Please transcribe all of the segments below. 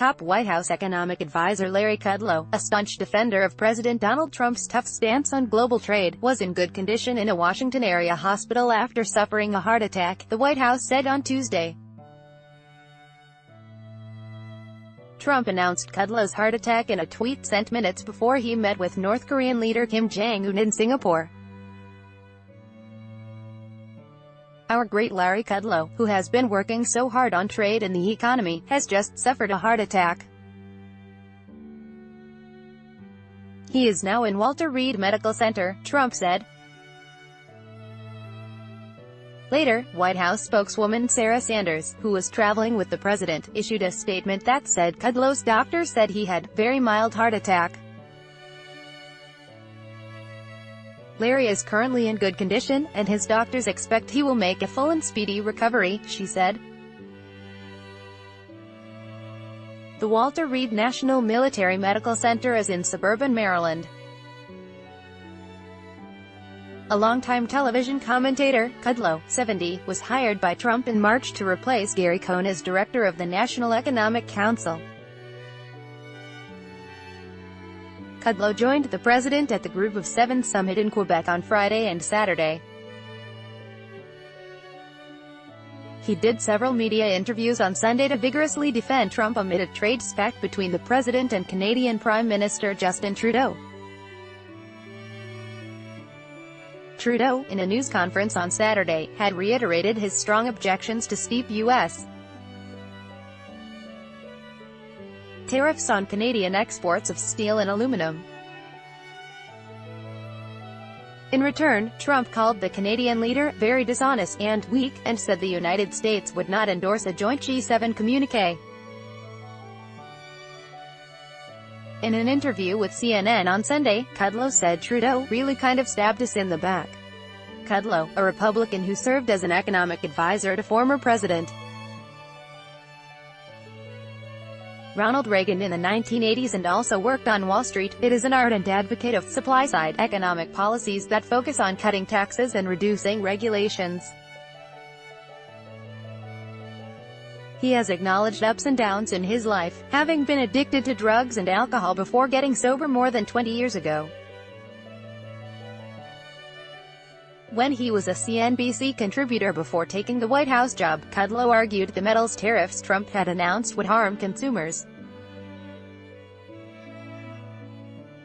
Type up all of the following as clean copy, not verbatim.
top White House economic advisor Larry Kudlow, a staunch defender of President Donald Trump's tough stance on global trade, was in good condition in a Washington area hospital after suffering a heart attack, the White House said on Tuesday. Trump announced Kudlow's heart attack in a tweet sent minutes before he met with North Korean leader Kim Jong-un in Singapore. Our great Larry Kudlow, who has been working so hard on trade and the economy, has just suffered a heart attack. He is now in Walter Reed Medical Center, Trump said. Later, White House spokeswoman Sarah Sanders, who was traveling with the president, issued a statement that said Kudlow's doctor said he had very mild heart attack. Larry is currently in good condition, and his doctors expect he will make a full and speedy recovery, she said. The Walter Reed National Military Medical Center is in suburban Maryland. A longtime television commentator, Kudlow, 70, was hired by Trump in March to replace Gary Cohn as director of the National Economic Council. Kudlow joined the president at the Group of Seven summit in Quebec on Friday and Saturday. He did several media interviews on Sunday to vigorously defend Trump amid a trade spat between the president and Canadian Prime Minister Justin Trudeau. Trudeau, in a news conference on Saturday, had reiterated his strong objections to steep U.S. tariffs on Canadian exports of steel and aluminum. In return, Trump called the Canadian leader very dishonest and weak, and said the United States would not endorse a joint G7 communique. In an interview with CNN on Sunday, Kudlow said Trudeau really kind of stabbed us in the back. Kudlow, a Republican who served as an economic advisor to former President Ronald Reagan in the 1980s and also worked on Wall Street, it is an ardent advocate of supply-side economic policies that focus on cutting taxes and reducing regulations. He has acknowledged ups and downs in his life, having been addicted to drugs and alcohol before getting sober more than 20 years ago. When he was a CNBC contributor before taking the White House job, Kudlow argued the metals tariffs Trump had announced would harm consumers.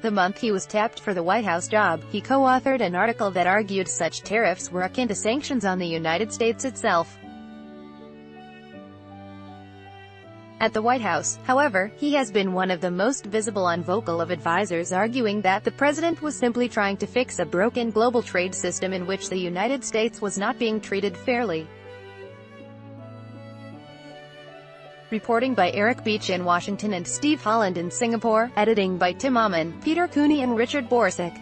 The month he was tapped for the White House job, he co-authored an article that argued such tariffs were akin to sanctions on the United States itself. At the White House, however, he has been one of the most visible and vocal of advisors, arguing that the president was simply trying to fix a broken global trade system in which the United States was not being treated fairly. Reporting by Eric Beach in Washington and Steve Holland in Singapore, editing by Tim Aman, Peter Cooney and Richard Borsig.